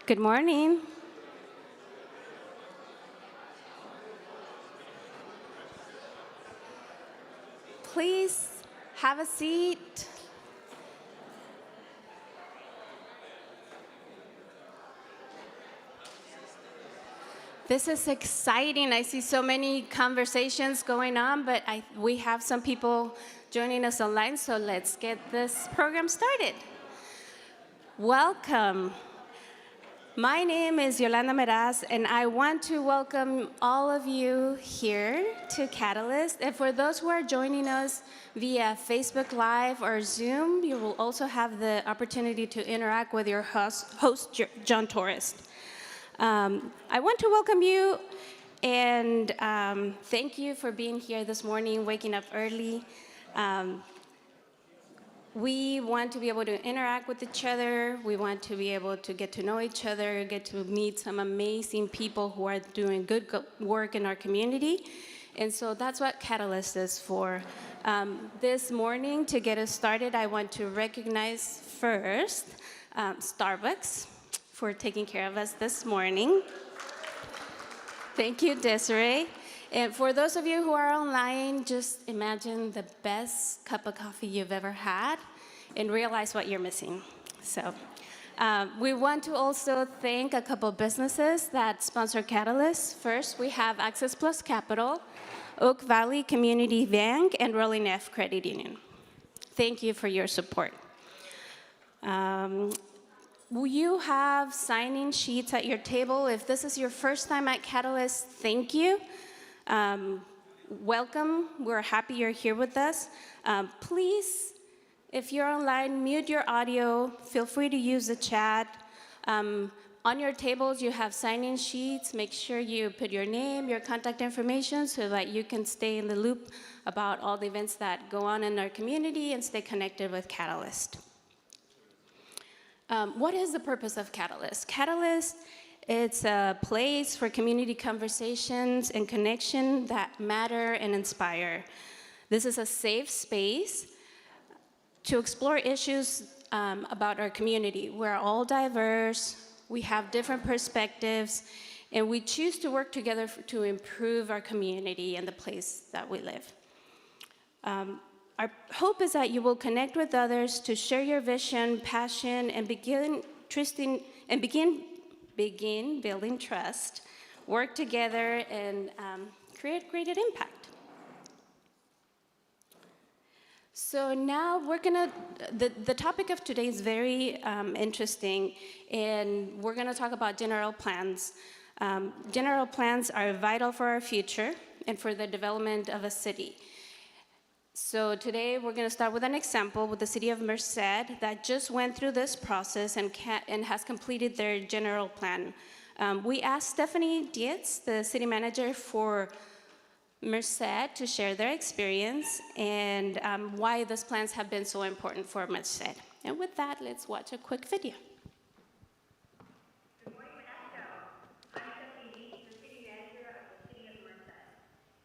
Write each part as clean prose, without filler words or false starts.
Good morning. Please have a seat. This is exciting. I see so many conversations going on, but we have some people joining us online, so let's get this program started. Welcome. My name is Yolanda Meraz, and I want to welcome all of you here to Catalyst. And for those who are joining us via Facebook Live or Zoom, you will also have the opportunity to interact with your host John Torres. I want to welcome you and thank you for being here this morning, waking up early. We want to be able to interact with each other. We want to be able to get to know each other, get to meet some amazing people who are doing good work in our community. And so that's what Catalyst is for. This morning, to get us started, I want to recognize first Starbucks for taking care of us this morning. Thank you, Desiree. And for those of you who are online, just imagine the best cup of coffee you've ever had and realize what you're missing. So we want to also thank a couple businesses that sponsor Catalyst. First, we have Access Plus Capital, Oak Valley Community Bank, and Rolling F Credit Union. Thank you for your support. You have sign-in sheets at your table. If this is your first time at Catalyst, thank you. Welcome. We're happy you're here with us. Please, if you're online, mute your audio. Feel free to use the chat. On your tables, you have sign-in sheets. Make sure you put your name, your contact information, so that you can stay in the loop about all the events that go on in our community and stay connected with Catalyst. What is the purpose of Catalyst? Catalyst, it's a place for community conversations and connection that matter and inspire. This is a safe space to explore issues about our community. We're all diverse, we have different perspectives, and we choose to work together to improve our community and the place that we live. Our hope is that you will connect with others to share your vision, passion, and begin building trust, work together, and create great impact. So now the topic of today is very interesting, and we're gonna talk about general plans. General plans are vital for our future and for the development of a city. So today we're going to start with an example with the city of Merced that just went through this process and has completed their general plan. We asked Stephanie Dietz, the city manager for Merced, to share their experience and why these plans have been so important for Merced. And with that, let's watch a quick video. Good morning, Modesto. I'm Stephanie Dietz, the city manager of the city of Merced.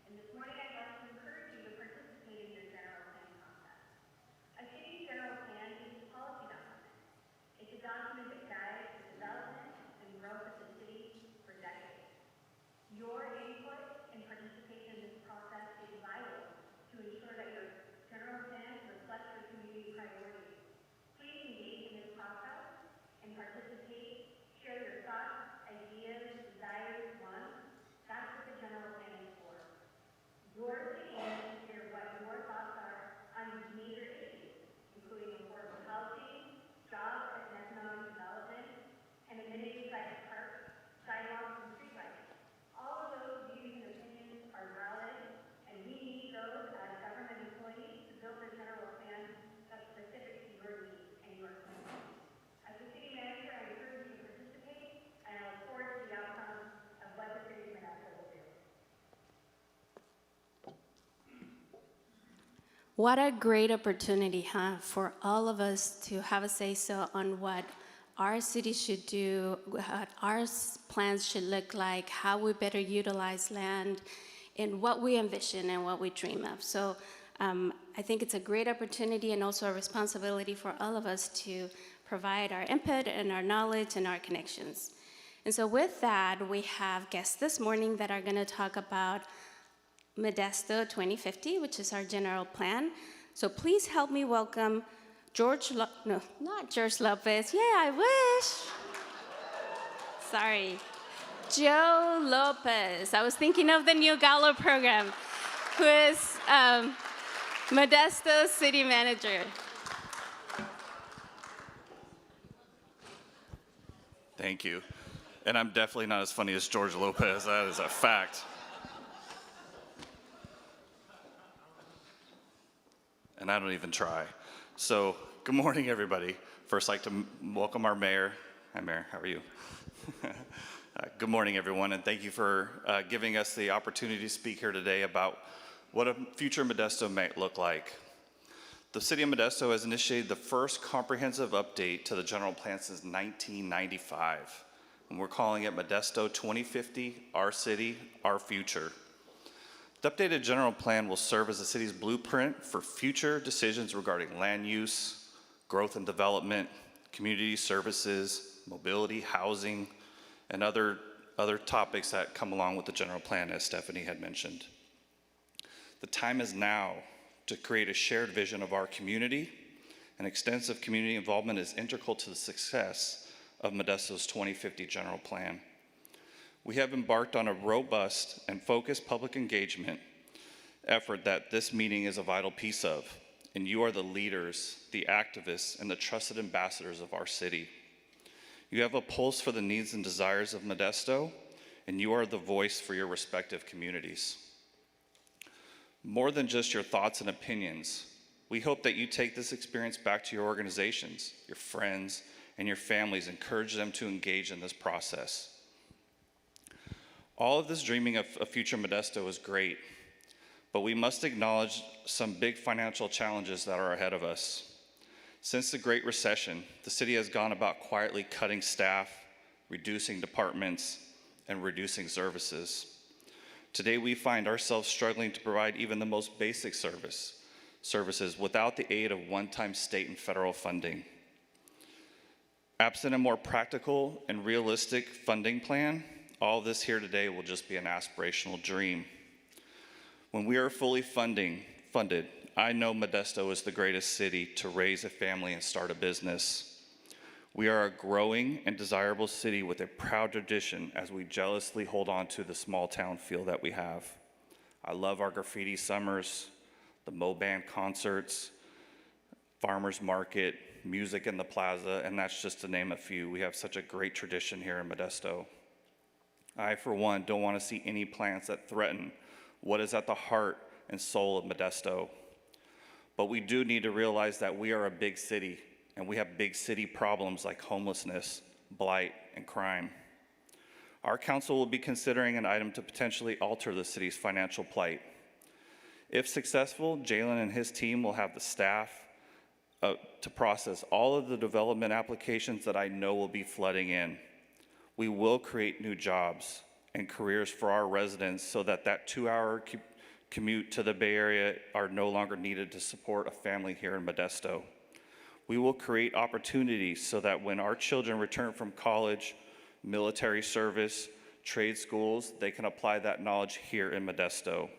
And this morning I'd like to encourage you to participate in your general plan process. A city's general plan is a policy document. It's a document that guides the development and growth of the city for decades. Your input and participation in this process is vital to ensure that your general plan reflects your community priorities. Please engage in this process and participate. Share your thoughts, ideas, desires, wants. That's what the general plan is for. Your city needs to hear what your thoughts are on major issues, including affordable housing, jobs and economic development, and amenities like parks, sidewalks, and streetlights. All of those views and opinions are valid, and we need those as government employees to build a general plan that's specific to your needs and your community. As a city manager, I encourage you to participate, and I look forward to the outcome of what the city of Modesto will do. What a great opportunity, for all of us to have a say-so on what our city should do, what our plans should look like, how we better utilize land, and what we envision and what we dream of. So I think it's a great opportunity and also a responsibility for all of us to provide our input and our knowledge and our connections. And so with that, we have guests this morning that are going to talk about Modesto 2050, which is our general plan. So please help me welcome not George Lopez. Yeah, I wish. Sorry. Joe Lopez. I was thinking of the new Gallo program, who is Modesto City Manager. Thank you. And I'm definitely not as funny as George Lopez. That is a fact. And I don't even try. So, good morning, everybody. First, I'd like to welcome our mayor. Hi, Mayor. How are you? Good morning, everyone, and thank you for giving us the opportunity to speak here today about what a future Modesto might look like. The City of Modesto has initiated the first comprehensive update to the general plan since 1995, and we're calling it Modesto 2050, Our City, Our Future. The updated general plan will serve as the city's blueprint for future decisions regarding land use, growth and development, community services, mobility, housing, and other topics that come along with the general plan, as Stephanie had mentioned. The time is now to create a shared vision of our community, and extensive community involvement is integral to the success of Modesto's 2050 general plan. We have embarked on a robust and focused public engagement effort that this meeting is a vital piece of, and you are the leaders, the activists, and the trusted ambassadors of our city. You have a pulse for the needs and desires of Modesto, and you are the voice for your respective communities. More than just your thoughts and opinions, we hope that you take this experience back to your organizations, your friends, and your families, encourage them to engage in this process. All of this dreaming of a future Modesto is great, but we must acknowledge some big financial challenges that are ahead of us. Since the Great Recession, the city has gone about quietly cutting staff, reducing departments, and reducing services. Today, we find ourselves struggling to provide even the most basic services without the aid of one-time state and federal funding. Absent a more practical and realistic funding plan, all this here today will just be an aspirational dream. When we are fully funded, I know Modesto is the greatest city to raise a family and start a business. We are a growing and desirable city with a proud tradition as we jealously hold on to the small town feel that we have. I love our graffiti summers, the Mo Band concerts, farmers market, music in the plaza, and that's just to name a few. We have such a great tradition here in Modesto. I, for one, don't want to see any plans that threaten what is at the heart and soul of Modesto. But we do need to realize that we are a big city, and we have big city problems like homelessness, blight, and crime. Our council will be considering an item to potentially alter the city's financial plight. If successful, Jaylen and his team will have the staff to process all of the development applications that I know will be flooding in. We will create new jobs and careers for our residents so that 2-hour commute to the Bay Area are no longer needed to support a family here in Modesto. We will create opportunities so that when our children return from college, military service, trade schools, they can apply that knowledge here in Modesto.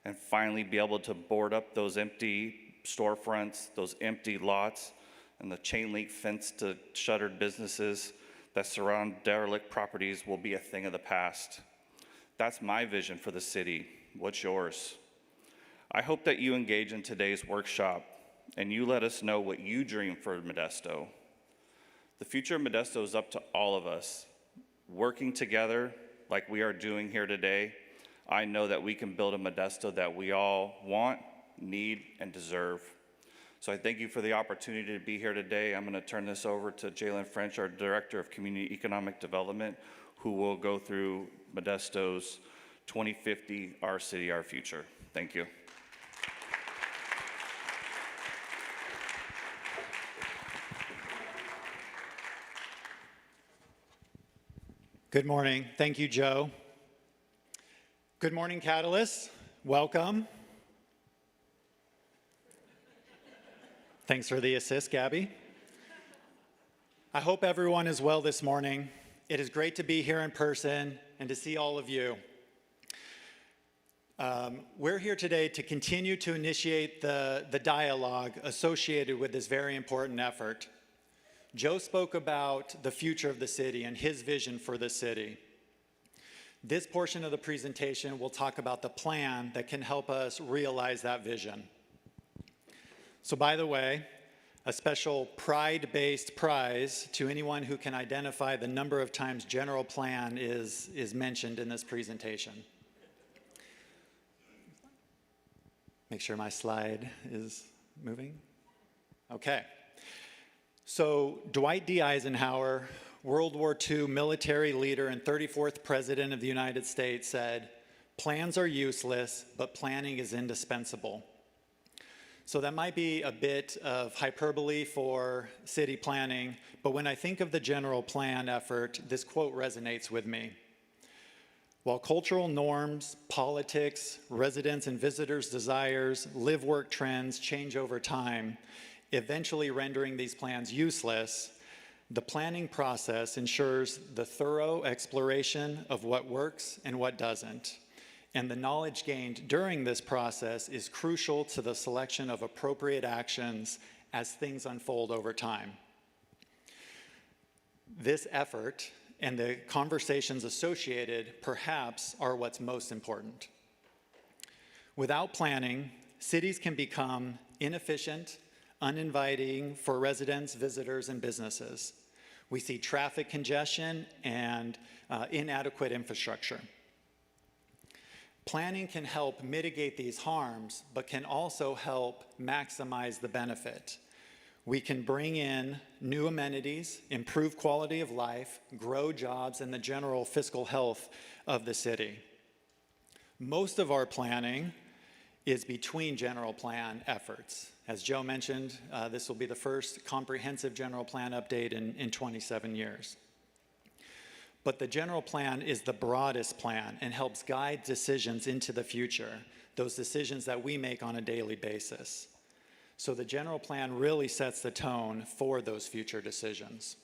And finally, be able to board up those empty storefronts, those empty lots, and the chain link fence to shuttered businesses that surround derelict properties will be a thing of the past. That's my vision for the city. What's yours? I hope that you engage in today's workshop and you let us know what you dream for Modesto. The future of Modesto is up to all of us. Working together like we are doing here today, I know that we can build a Modesto that we all want, need, and deserve. So I thank you for the opportunity to be here today. I'm going to turn this over to Jaylen French, our Director of Community Economic Development, who will go through Modesto's 2050, Our City, Our Future. Thank you. Good morning. Thank you, Joe. Good morning, Catalyst. Welcome. Thanks for the assist, Gabby. I hope everyone is well this morning. It is great to be here in person and to see all of you. We're here today to continue to initiate the dialogue associated with this very important effort. Joe spoke about the future of the city and his vision for the city. This portion of the presentation will talk about the plan that can help us realize that vision. So by the way, a special pride-based prize to anyone who can identify the number of times general plan is mentioned in this presentation. Make sure my slide is moving. Okay. So Dwight D. Eisenhower, World War II military leader and 34th President of the United States, said, "Plans are useless, but planning is indispensable." So that might be a bit of hyperbole for city planning, but when I think of the general plan effort, this quote resonates with me. While cultural norms, politics, residents' and visitors' desires, live-work trends change over time, eventually rendering these plans useless, the planning process ensures the thorough exploration of what works and what doesn't. And the knowledge gained during this process is crucial to the selection of appropriate actions as things unfold over time. This effort and the conversations associated perhaps are what's most important. Without planning, cities can become inefficient, uninviting for residents, visitors, and businesses. We see traffic congestion and inadequate infrastructure. Planning can help mitigate these harms, but can also help maximize the benefit. We can bring in new amenities, improve quality of life, grow jobs, and the general fiscal health of the city. Most of our planning is between general plan efforts. As Joe mentioned, this will be the first comprehensive general plan update in 27 years. But the general plan is the broadest plan and helps guide decisions into the future, those decisions that we make on a daily basis. So the general plan really sets the tone for those future decisions.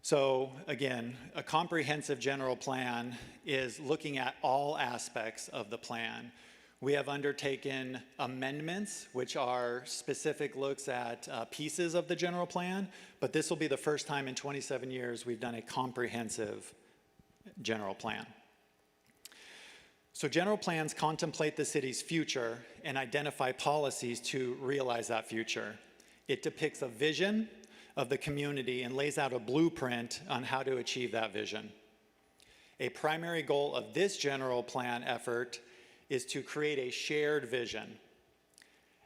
So again, a comprehensive general plan is looking at all aspects of the plan. We have undertaken amendments, which are specific looks at pieces of the general plan, but this will be the first time in 27 years we've done a comprehensive general plan. So general plans contemplate the city's future and identify policies to realize that future. It depicts a vision of the community and lays out a blueprint on how to achieve that vision. A primary goal of this general plan effort is to create a shared vision.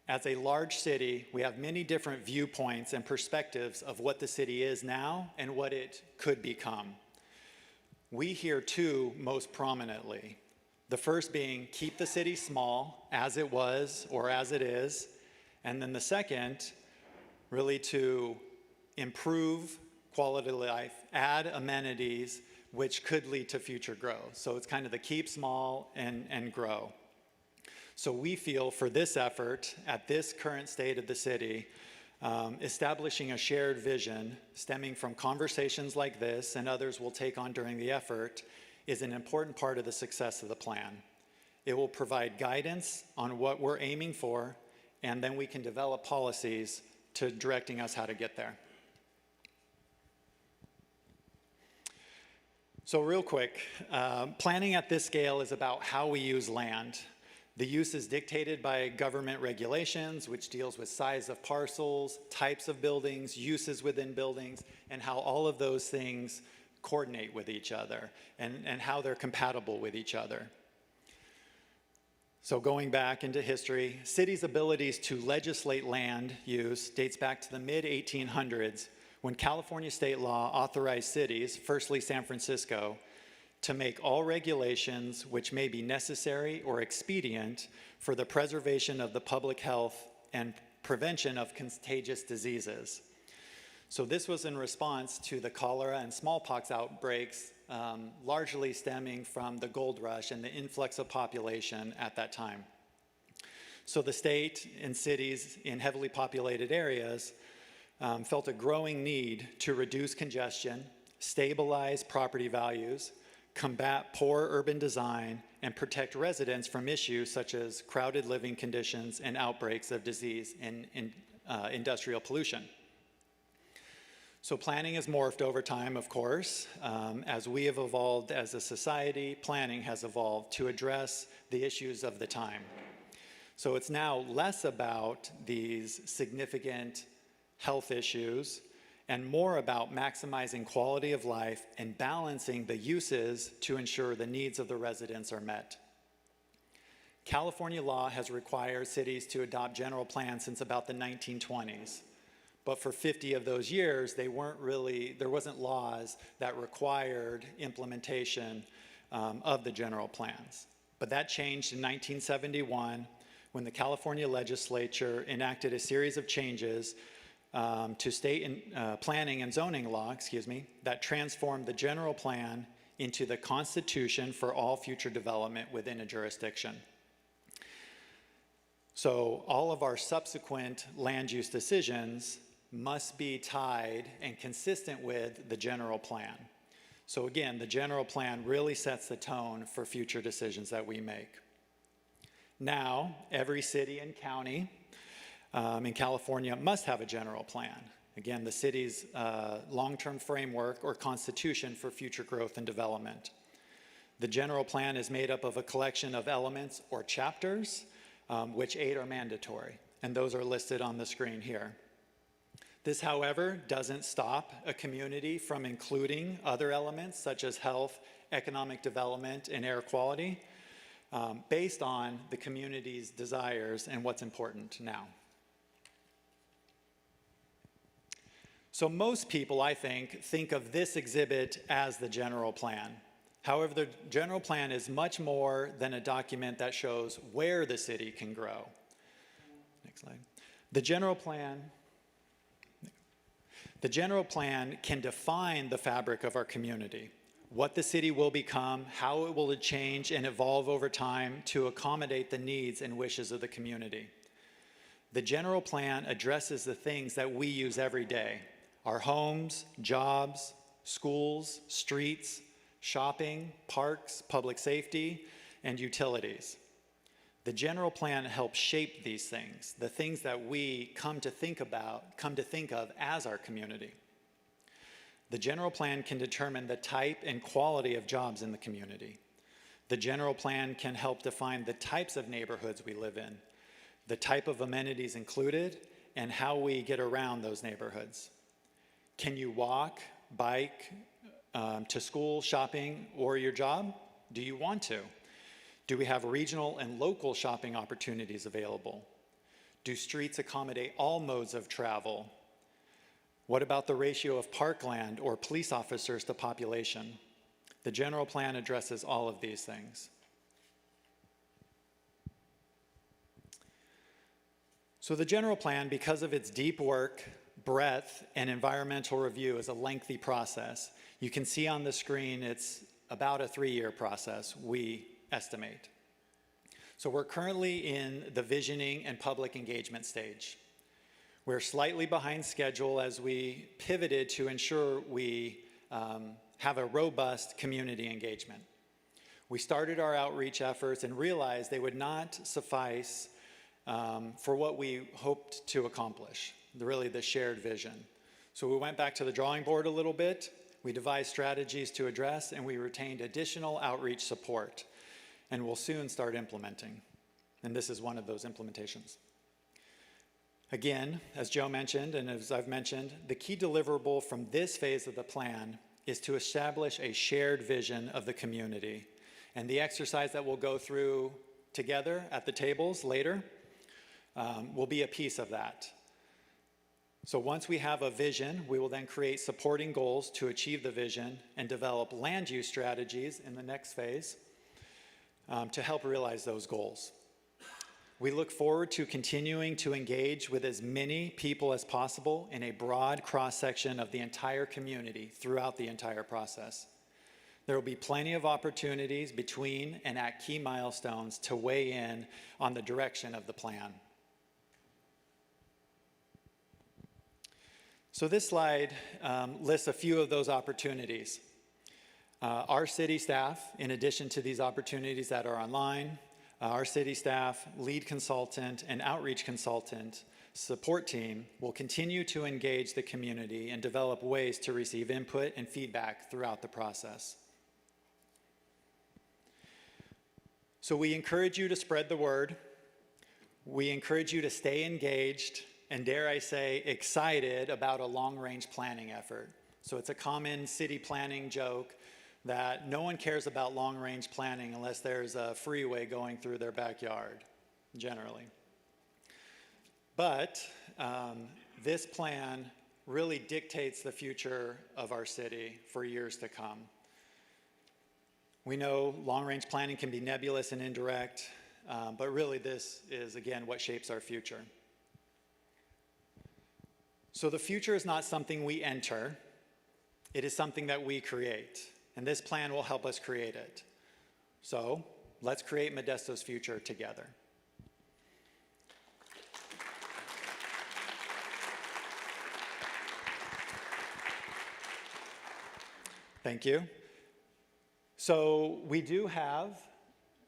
As a large city, we have many different viewpoints and perspectives of what the city is now and what it could become. We hear two most prominently. The first being keep the city small as it was or as it is, and then the second, really to improve quality of life, add amenities, which could lead to future growth. So it's kind of the keep small and grow. So we feel for this effort, at this current state of the city, establishing a shared vision stemming from conversations like this and others we'll take on during the effort is an important part of the success of the plan. It will provide guidance on what we're aiming for, and then we can develop policies to directing us how to get there. So real quick, planning at this scale is about how we use land. The use is dictated by government regulations, which deals with size of parcels, types of buildings, uses within buildings, and how all of those things coordinate with each other and how they're compatible with each other. So going back into history, cities' abilities to legislate land use dates back to the mid-1800s when California state law authorized cities, firstly San Francisco, to make all regulations which may be necessary or expedient for the preservation of the public health and prevention of contagious diseases. So this was in response to the cholera and smallpox outbreaks, largely stemming from the gold rush and the influx of population at that time. So the state and cities in heavily populated areas felt a growing need to reduce congestion, stabilize property values, combat poor urban design, and protect residents from issues such as crowded living conditions and outbreaks of disease and industrial pollution. So planning has morphed over time, of course. As we have evolved as a society, planning has evolved to address the issues of the time. So it's now less about these significant health issues and more about maximizing quality of life and balancing the uses to ensure the needs of the residents are met. California law has required cities to adopt general plans since about the 1920s. But for 50 of those years, there wasn't laws that required implementation of the general plans. But that changed in 1971 when the California legislature enacted a series of changes to state planning and zoning law, that transformed the general plan into the constitution for all future development within a jurisdiction. So all of our subsequent land use decisions must be tied and consistent with the general plan. So again, the general plan really sets the tone for future decisions that we make. Now, every city and county in California must have a general plan. Again, the city's long-term framework or constitution for future growth and development. The general plan is made up of a collection of elements or chapters, which 8 are mandatory, and those are listed on the screen here. This, however, doesn't stop a community from including other elements such as health, economic development, and air quality based on the community's desires and what's important now. So most people, I think of this exhibit as the general plan. However, the general plan is much more than a document that shows where the city can grow. Next slide. The general plan can define the fabric of our community, what the city will become, how it will change and evolve over time to accommodate the needs and wishes of the community. The general plan addresses the things that we use every day: our homes, jobs, schools, streets, shopping, parks, public safety, and utilities. The general plan helps shape these things, the things that we come to think of as our community. The general plan can determine the type and quality of jobs in the community. The general plan can help define the types of neighborhoods we live in, the type of amenities included, and how we get around those neighborhoods. Can you walk, bike to school, shopping, or your job? Do you want to? Do we have regional and local shopping opportunities available? Do streets accommodate all modes of travel? What about the ratio of parkland or police officers to population? The general plan addresses all of these things. So the general plan, because of its deep work, breadth, and environmental review, is a lengthy process. You can see on the screen it's about a 3-year process, we estimate. So we're currently in the visioning and public engagement stage. We're slightly behind schedule as we pivoted to ensure we have a robust community engagement. We started our outreach efforts and realized they would not suffice for what we hoped to accomplish, really the shared vision. So we went back to the drawing board a little bit, we devised strategies to address, and we retained additional outreach support, and we'll soon start implementing. And this is one of those implementations. Again, as Joe mentioned, and as I've mentioned, the key deliverable from this phase of the plan is to establish a shared vision of the community. And the exercise that we'll go through together at the tables later will be a piece of that. So once we have a vision, we will then create supporting goals to achieve the vision and develop land use strategies in the next phase to help realize those goals. We look forward to continuing to engage with as many people as possible in a broad cross-section of the entire community throughout the entire process. There will be plenty of opportunities between and at key milestones to weigh in on the direction of the plan. So this slide lists a few of those opportunities. Our city staff, in addition to these opportunities that are online, our city staff, lead consultant, and outreach consultant support team will continue to engage the community and develop ways to receive input and feedback throughout the process. So we encourage you to spread the word. We encourage you to stay engaged and, dare I say, excited about a long-range planning effort. So it's a common city planning joke that no one cares about long-range planning unless there's a freeway going through their backyard, generally. But this plan really dictates the future of our city for years to come. We know long-range planning can be nebulous and indirect, but really this is, again, what shapes our future. So the future is not something we enter, it is something that we create, and this plan will help us create it. So let's create Modesto's future together. Thank you. So we do have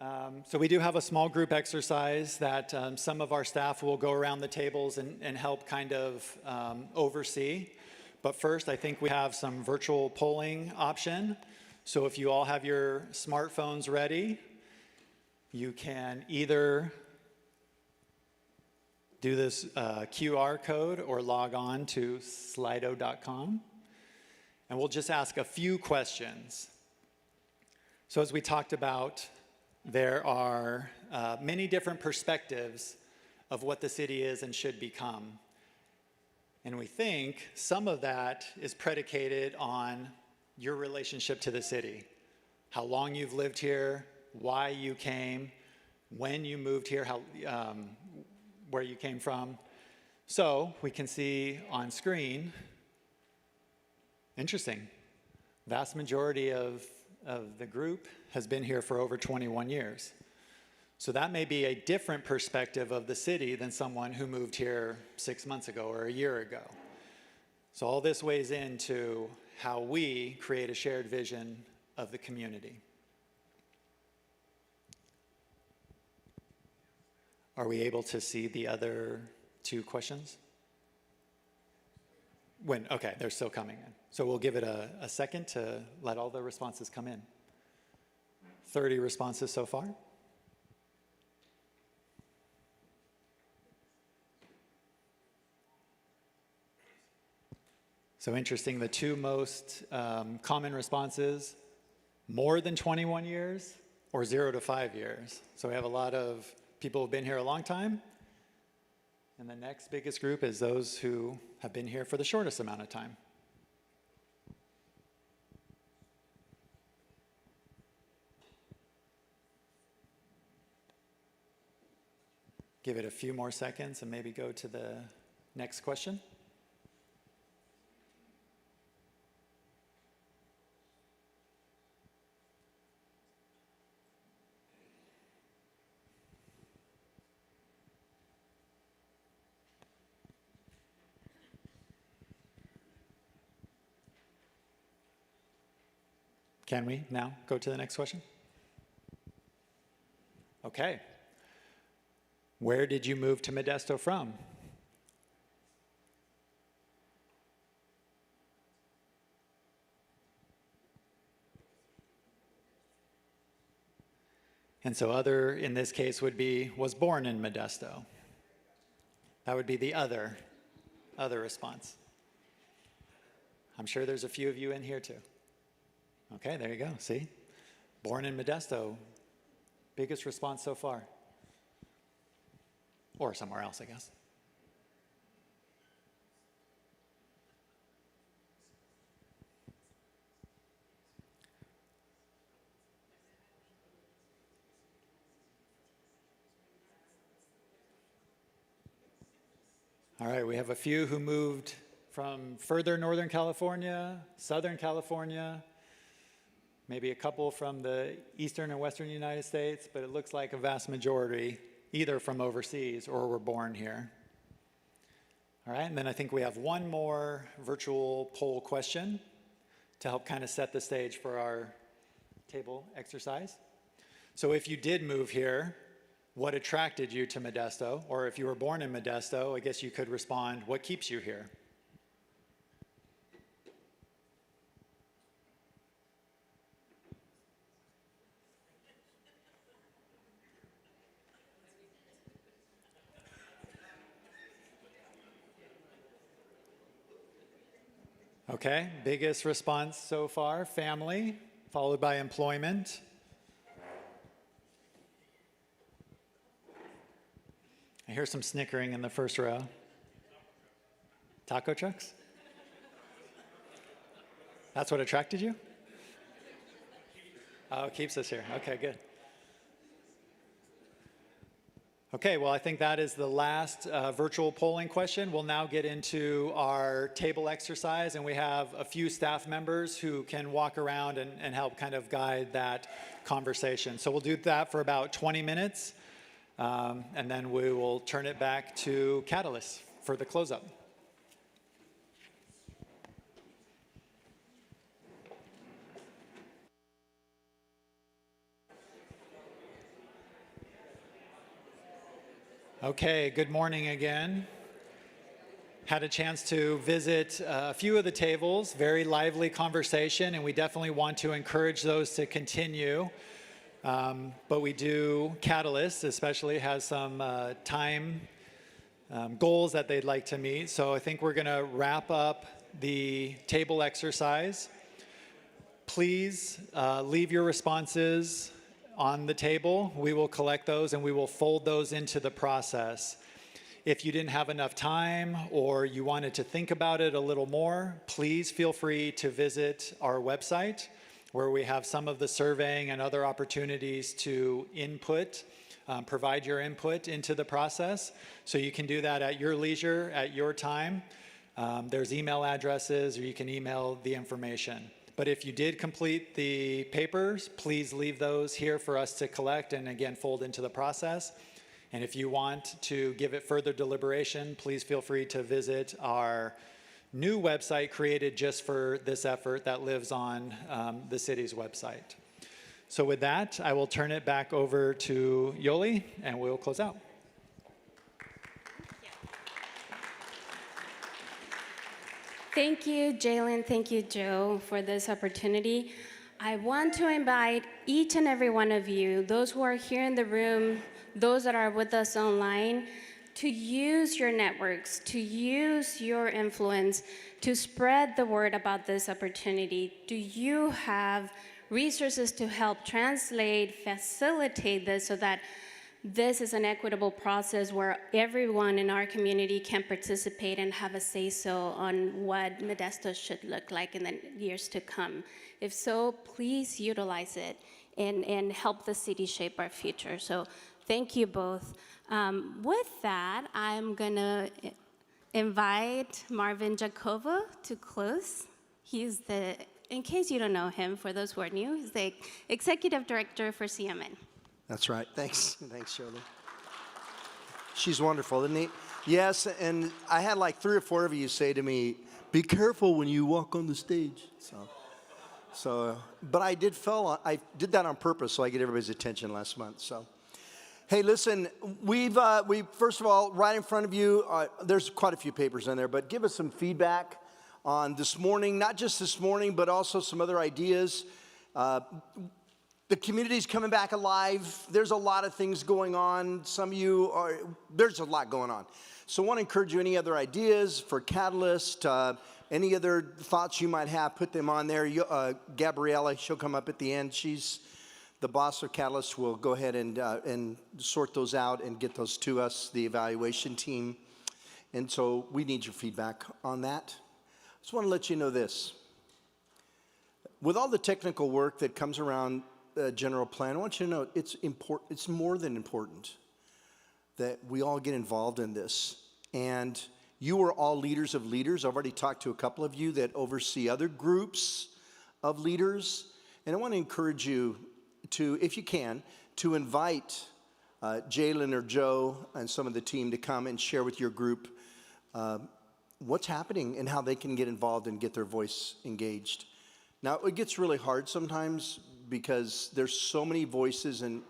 a small group exercise that some of our staff will go around the tables and help kind of oversee. But first, I think we have some virtual polling option. So if you all have your smartphones ready, you can either do this QR code or log on to slido.com. And we'll just ask a few questions. So as we talked about, there are many different perspectives of what the city is and should become. And we think some of that is predicated on your relationship to the city, how long you've lived here, why you came, when you moved here, where you came from. So we can see on screen, interesting, vast majority of the group has been here for over 21 years. So that may be a different perspective of the city than someone who moved here 6 months ago or a year ago. So all this weighs into how we create a shared vision of the community. Are we able to see the other two questions? Okay, they're still coming in. So we'll give it a second to let all the responses come in. 30 responses so far. So interesting, the two most common responses, more than 21 years or 0 to 5 years. So we have a lot of people who've been here a long time. And the next biggest group is those who have been here for the shortest amount of time. Give it a few more seconds and maybe go to the next question. Can we now go to the next question? Okay. Where did you move to Modesto from? And so other, in this case, would be, was born in Modesto. That would be the other response. I'm sure there's a few of you in here too. Okay, there you go, see? Born in Modesto, biggest response so far. Or somewhere else, I guess. All right, we have a few who moved from further Northern California, Southern California, Maybe a couple from the eastern and western United States, but it looks like a vast majority either from overseas or were born here. All right, and then I think we have one more virtual poll question to help kind of set the stage for our table exercise. So if you did move here, what attracted you to Modesto? Or if you were born in Modesto, I guess you could respond, what keeps you here? Okay, biggest response so far, family, followed by employment. I hear some snickering in the first row. Taco trucks? That's what attracted you? Oh, it keeps us here. Okay, good. Okay, well, I think that is the last virtual polling question. We'll now get into our table exercise, and we have a few staff members who can walk around and help kind of guide that conversation. So we'll do that for about 20 minutes, and then we will turn it back to Catalyst for the close-up. Okay, good morning again. Had a chance to visit a few of the tables, very lively conversation, and we definitely want to encourage those to continue. But we do, Catalyst especially, has some time goals that they'd like to meet. So I think we're going to wrap up the table exercise. Please leave your responses on the table. We will collect those and we will fold those into the process. If you didn't have enough time or you wanted to think about it a little more, please feel free to visit our website where we have some of the surveying and other opportunities to input, provide your input into the process. So you can do that at your leisure, at your time. There's email addresses, or you can email the information. But if you did complete the papers, please leave those here for us to collect and again fold into the process. And if you want to give it further deliberation, please feel free to visit our new website created just for this effort that lives on the city's website. So with that, I will turn it back over to Yoli and we'll close out. Thank you, Jaylen. Thank you, Joe, for this opportunity. I want to invite each and every one of you, those who are here in the room, those that are with us online, to use your networks, to use your influence, to spread the word about this opportunity. Do you have resources to help translate, facilitate this so that this is an equitable process where everyone in our community can participate and have a say-so on what Modesto should look like in the years to come? If so, please utilize it and help the city shape our future. So thank you both. With that, I'm gonna invite Marvin Jacobo to close. He's the, in case you don't know him, for those who are new, he's the Executive Director for CMN. That's right. Thanks. Thanks, Shirley. She's wonderful, isn't he? Yes, and I had like 3 or 4 of you say to me, be careful when you walk on the stage. But I did that on purpose so I get everybody's attention last month. So, hey, listen, we first of all, right in front of you, there's quite a few papers in there, but give us some feedback on this morning, not just this morning, but also some other ideas. The community's coming back alive. There's a lot of things going on. There's a lot going on. So I want to encourage you, any other ideas for Catalyst, any other thoughts you might have, put them on there. Gabriella, she'll come up at the end. She's the boss of Catalyst. Will go ahead and sort those out and get those to us, the evaluation team. And so we need your feedback on that. I just want to let you know this. With all the technical work that comes around general plan, I want you to know it's important. It's more than important that we all get involved in this. And you are all leaders of leaders. I've already talked to a couple of you that oversee other groups of leaders. And I want to encourage you to, if you can, to invite Jaylen or Joe and some of the team to come and share with your group what's happening and how they can get involved and get their voice engaged. Now, it gets really hard sometimes because there's so many voices in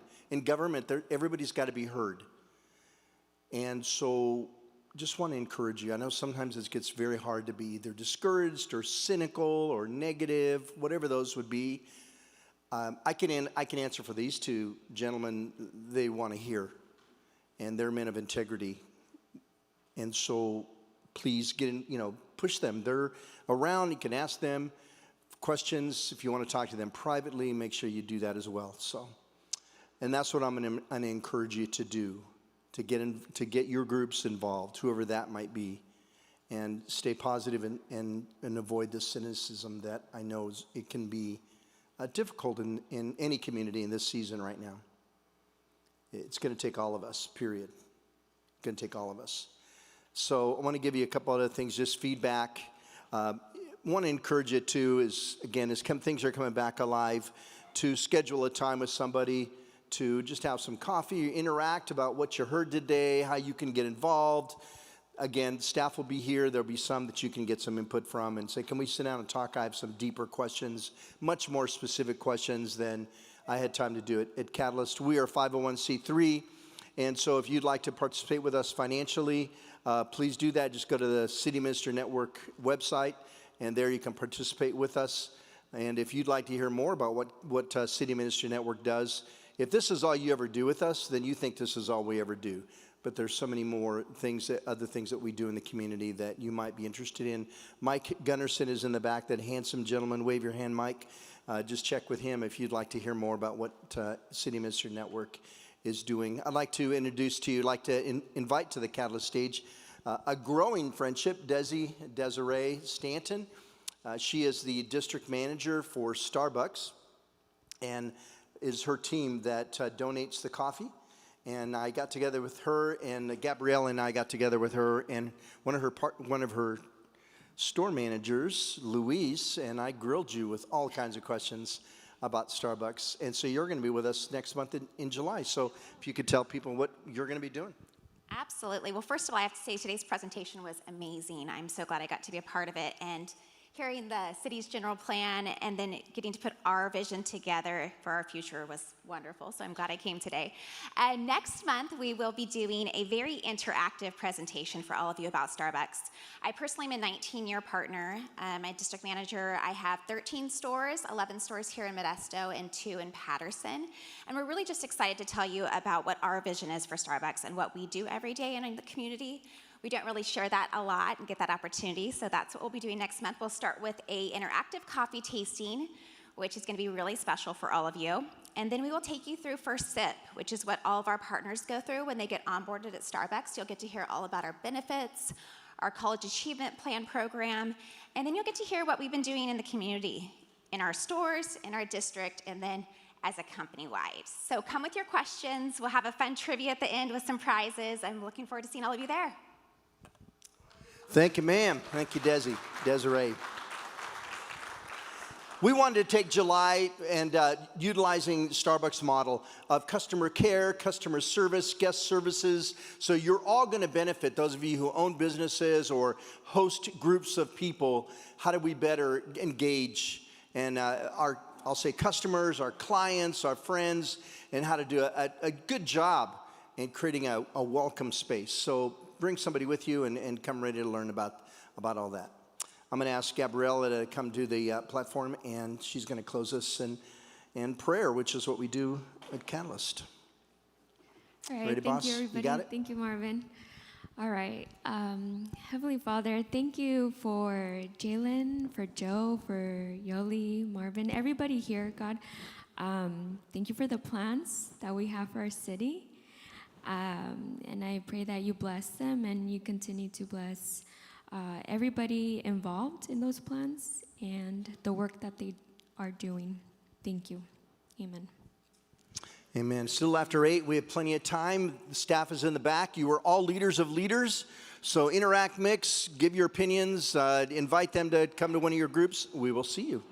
government. Everybody's got to be heard. And so just want to encourage you. I know sometimes it gets very hard to be either discouraged or cynical or negative, whatever those would be. I can answer for these two gentlemen. They want to hear, and they're men of integrity. And so please get in, push them. They're around. You can ask them questions. If you want to talk to them privately, make sure you do that as well. So, and that's what I'm going to encourage you to do, to get your groups involved, whoever that might be, and stay positive and avoid the cynicism that I know it can be difficult in any community in this season right now. It's going to take all of us, period. It's going to take all of us. So I want to give you a couple other things, just feedback. Want to encourage you to is things are coming back alive, to schedule a time with somebody, to just have some coffee, interact about what you heard today, how you can get involved. Again, staff will be here. There'll be some that you can get some input from and say, can we sit down and talk? I have some deeper questions, much more specific questions than I had time to do it at Catalyst. We are 501c3, and so if you'd like to participate with us financially, please do that. Just go to the City Minister Network website, and there you can participate with us. And if you'd like to hear more about what City Minister Network does, if this is all you ever do with us, then you think this is all we ever do. But there's so many more things, other things that we do in the community that you might be interested in. Mike Gunnarsson is in the back, that handsome gentleman. Wave your hand, Mike. Just check with him if you'd like to hear more about what City Minister Network is doing. I'd like to introduce to you, invite to the Catalyst stage, a growing friendship, Desiree Stanton. She is the district manager for Starbucks, and is her team that donates the coffee. And I got together with her, and Gabrielle and I got together with her, and one of her store managers, Louise, and I grilled you with all kinds of questions about Starbucks. And so you're going to be with us next month in July. So if you could tell people what you're going to be doing. Absolutely. Well, first of all, I have to say today's presentation was amazing. I'm so glad I got to be a part of it. And hearing the city's general plan and then getting to put our vision together for our future was wonderful. So I'm glad I came today. Next month, we will be doing a very interactive presentation for all of you about Starbucks. I personally am a 19-year partner. My district manager, I have 13 stores, 11 stores here in Modesto and 2 in Patterson. And we're really just excited to tell you about what our vision is for Starbucks and what we do every day in the community. We don't really share that a lot and get that opportunity, so that's what we'll be doing next month. We'll start with an interactive coffee tasting, which is going to be really special for all of you. And then we will take you through First Sip, which is what all of our partners go through when they get onboarded at Starbucks. You'll get to hear all about our benefits, our College Achievement Plan program, and then you'll get to hear what we've been doing in the community, in our stores, in our district, and then as a company-wide. So come with your questions. We'll have a fun trivia at the end with some prizes. I'm looking forward to seeing all of you there. Thank you, ma'am. Thank you, Desiree. We wanted to take July and utilizing Starbucks model of customer care, customer service, guest services. So you're all going to benefit, those of you who own businesses or host groups of people. How do we better engage and I'll say customers, our clients, our friends, and how to do a good job in creating a welcome space. So bring somebody with you and come ready to learn about all that. I'm going to ask Gabriella to come to the platform, and she's going to close us in prayer, which is what we do at Catalyst. All right, Ready, thank boss? you, everybody. You got it? Thank you, Marvin. All right. Heavenly Father, thank you for Jaylen, for Joe, for Yoli, Marvin, everybody here, God. Thank you for the plans that we have for our city. And I pray that you bless them and you continue to bless everybody involved in those plans and the work that they are doing. Thank you. Amen. Amen. Still after 8, we have plenty of time. The staff is in the back. You are all leaders of leaders. So interact, mix, give your opinions, invite them to come to one of your groups. We will see you.